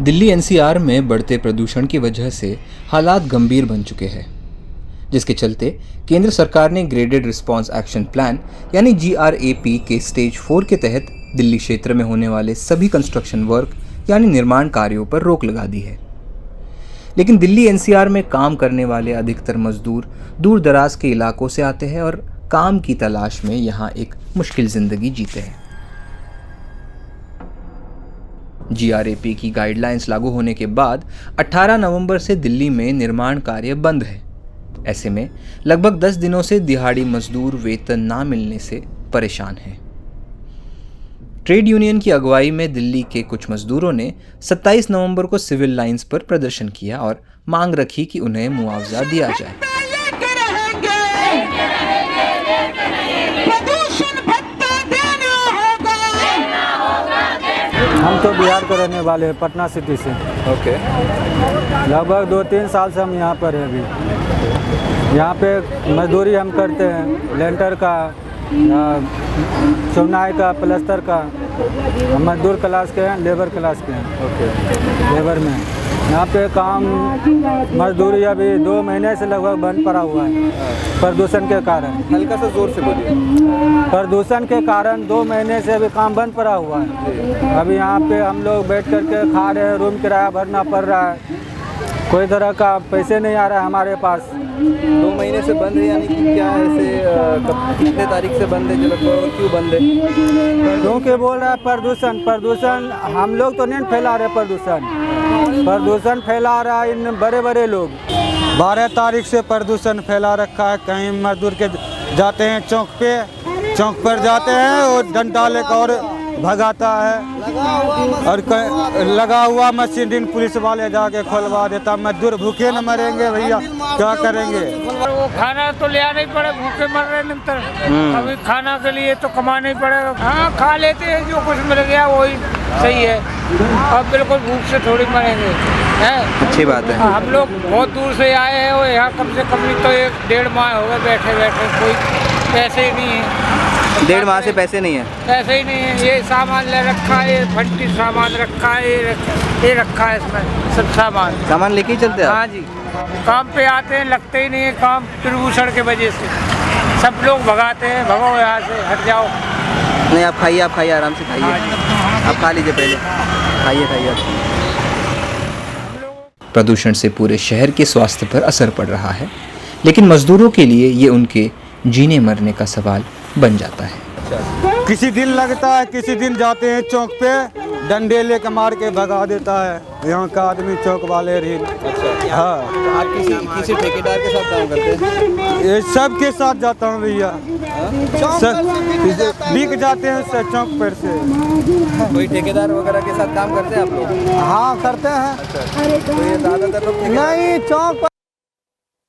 Delhi NCR में बढ़ते प्रदूषण की वजह से हालात गंभीर बन चुके हैं, जिसके चलते केंद्र सरकार ने ग्रेडेड रिस्पांस एक्शन प्लान यानी GRAP के स्टेज 4 के तहत दिल्ली क्षेत्र में होने वाले सभी कंस्ट्रक्शन वर्क यानी निर्माण कार्यों पर रोक लगा दी है। लेकिन दिल्ली एनसीआर में काम करने वाले अधिकतर मजदूर दूर दराज के इलाकों से आते हैं और काम की तलाश में यहाँ एक मुश्किल जिंदगी जीते हैं। GRAP की गाइडलाइंस लागू होने के बाद 18 नवंबर से दिल्ली में निर्माण कार्य बंद है। ऐसे में लगभग 10 दिनों से दिहाड़ी मजदूर वेतन ना मिलने से परेशान हैं। ट्रेड यूनियन की अगुवाई में दिल्ली के कुछ मजदूरों ने 27 नवंबर को सिविल लाइंस पर प्रदर्शन किया और मांग रखी कि उन्हें मुआवजा दिया जाए। हम तो बिहार के रहने वाले हैं, पटना सिटी से। ओके। लगभग 2-3 साल से हम यहाँ पर हैं। अभी यहाँ पे मजदूरी हम करते हैं, लेंटर का, चुनाई का, प्लस्तर का। हम मजदूर क्लास के हैं, लेबर क्लास के हैं। ओके। लेबर में यहाँ पे काम मजदूरी अभी 2 महीने से लगभग बंद पड़ा हुआ है, प्रदूषण के कारण। हल्का सा जोर से बोलिए। प्रदूषण के कारण 2 महीने से अभी काम बंद पड़ा हुआ है। अभी यहाँ पे हम लोग बैठ करके खा रहे हैं, रूम किराया भरना पड़ रहा है, कोई तरह का पैसे नहीं आ रहा है हमारे पास। 2 महीने से बंद है, यानी कि क्या ऐसे कितने तारीख से बंद है, क्यों बंद है? क्योंकि बोल रहा है प्रदूषण हम लोग तो नहीं फैला रहे। प्रदूषण फैला रहा है इन बड़े बड़े लोग। 12 तारीख से प्रदूषण फैला रखा है। कहीं मजदूर के जाते हैं चौक पर जाते हैं और डंडा लेकर और भगाता है, और लगा हुआ मशीन पुलिस वाले जाके खोलवा देता। मजदूर भूखे न मरेंगे भैया, क्या करेंगे? वो खाना तो ले आना ही पड़े, भूखे मर रहे निरंतर। अभी खाना के लिए तो कमाना ही पड़ेगा। हाँ, खा लेते हैं, जो कुछ मिल गया वही सही है। अब बिल्कुल भूख से थोड़ी मरेंगे, है अच्छी बात है। हम लोग बहुत दूर से आए हैं और यहाँ कम से कम नहीं तो 1-1.5 माह हो गए बैठे, कोई पैसे ही नहीं है। 1.5 माह से पैसे नहीं है? पैसे ही नहीं है। ये सामान ले रखा है, फंटी सामान रखा है, ये रखा है, इसमें सब सामान लेके ही चलते हैं? हाँ जी, काम पे आते हैं, लगते ही नहीं है काम प्रदूषण के वजह से। सब लोग भगाते हैं, भगो यहाँ से, हट जाओ। नहीं, आप खाइए, आराम से खाइए। आप खा लीजिए, पहले खाइए। प्रदूषण से पूरे शहर के स्वास्थ्य पर असर पड़ रहा है, लेकिन मजदूरों के लिए ये उनके जीने मरने का सवाल बन जाता है। किसी दिन लगता है, किसी दिन जाते हैं चौक पे, डंडे लेकर मार के भगा देता है यहाँ का आदमी, चौक वाले रील। अच्छा। हाँ। तो आप किसी ठेकेदार के साथ काम करते हैं? ये सब के साथ जाता हूँ भैया, बिक जाते हैं उससे चौक पर से। कोई ठेकेदार वगैरह के साथ काम करते हैं आप लोग? हाँ, करते हैं। तो ये ज़्यादातर लोग नहीं, चौक पर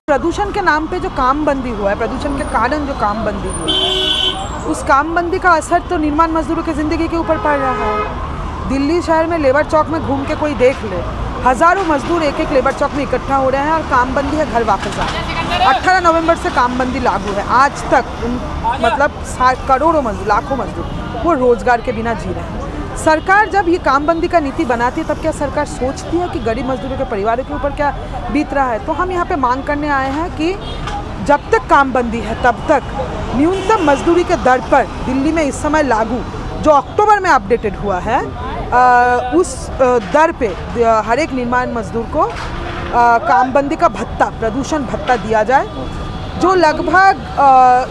प्रदूषण के नाम पे जो काम बंदी हुआ है, प्रदूषण के कारण जो काम बंदी हुई है, उस काम बंदी का असर तो निर्माण मजदूरों की ज़िंदगी के ऊपर पड़ रहा है। दिल्ली शहर में लेबर चौक में घूम के कोई देख ले, हज़ारों मजदूर एक लेबर चौक में इकट्ठा हो रहे हैं और काम बंदी है, घर वापस आ। 18 नवंबर से काम बंदी लागू है। आज तक मतलब करोड़ों मजदूर, लाखों मजदूर वो रोजगार के बिना जी रहे हैं। सरकार जब ये कामबंदी का नीति बनाती है, तब क्या सरकार सोचती है कि गरीब मजदूरों के परिवारों के ऊपर क्या बीत रहा है? तो हम यहाँ पे मांग करने आए हैं कि जब तक कामबंदी है तब तक न्यूनतम मजदूरी के दर पर दिल्ली में इस समय लागू, जो अक्टूबर में अपडेटेड हुआ है, उस दर पे हर एक निर्माण मजदूर को कामबंदी का भत्ता, प्रदूषण भत्ता दिया जाए, जो लगभग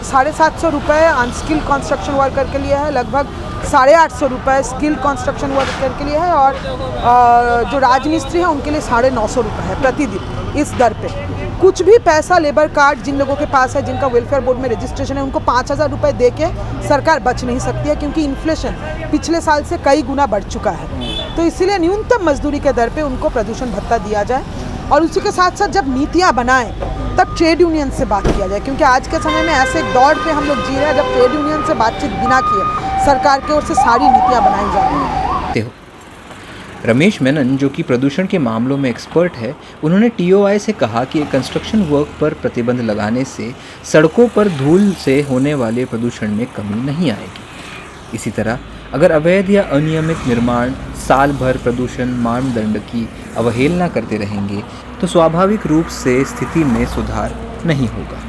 750 रुपये अनस्किल्ड कंस्ट्रक्शन वर्कर के लिए है, लगभग 850 रुपये स्किल्ड कंस्ट्रक्शन वर्कर के लिए है, और जो राजमिस्त्री है उनके लिए 950 रुपये है प्रतिदिन इस दर पे। कुछ भी पैसा लेबर कार्ड जिन लोगों के पास है, जिनका वेलफेयर बोर्ड में रजिस्ट्रेशन है, उनको 5000 रुपये दे के सरकार बच नहीं सकती है, क्योंकि इन्फ्लेशन पिछले साल से कई गुना बढ़ चुका है। तो इसीलिए न्यूनतम मजदूरी के दर पे उनको प्रदूषण भत्ता दिया जाए, और उसी के साथ साथ जब नीतियाँ बनाएं तब ट्रेड यूनियन से बात किया जाए, क्योंकि आज के समय में ऐसे एक दौर पे हम लोग जी रहे हैं जब ट्रेड यूनियन से बातचीत बिना किए सरकार की ओर से सारी नीतियाँ बनाई जा रही हैं। रमेश मेनन, जो कि प्रदूषण के मामलों में एक्सपर्ट है, उन्होंने TOI से कहा कि कंस्ट्रक्शन वर्क पर प्रतिबंध लगाने से सड़कों पर धूल से होने वाले प्रदूषण में कमी नहीं आएगी। इसी तरह अगर अवैध या अनियमित निर्माण साल भर प्रदूषण मानदंड की अवहेलना करते रहेंगे तो स्वाभाविक रूप से स्थिति में सुधार नहीं होगा।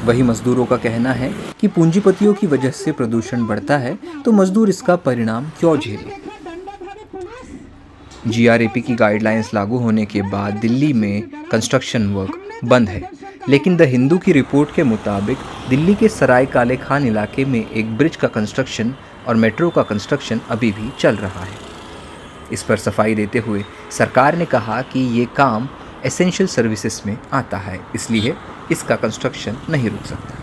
वही मजदूरों का कहना है कि पूंजीपतियों की वजह से प्रदूषण बढ़ता है तो मजदूर इसका परिणाम क्यों झेलें। GRAP की गाइडलाइंस लागू होने के बाद दिल्ली में कंस्ट्रक्शन वर्क बंद है, लेकिन द हिंदू की रिपोर्ट के मुताबिक दिल्ली के सराय काले खान इलाके में एक ब्रिज का कंस्ट्रक्शन और मेट्रो का कंस्ट्रक्शन अभी भी चल रहा है। इस पर सफाई देते हुए सरकार ने कहा कि ये काम एसेंशियल सर्विसेज में आता है, इसलिए इसका कंस्ट्रक्शन नहीं रुक सकता।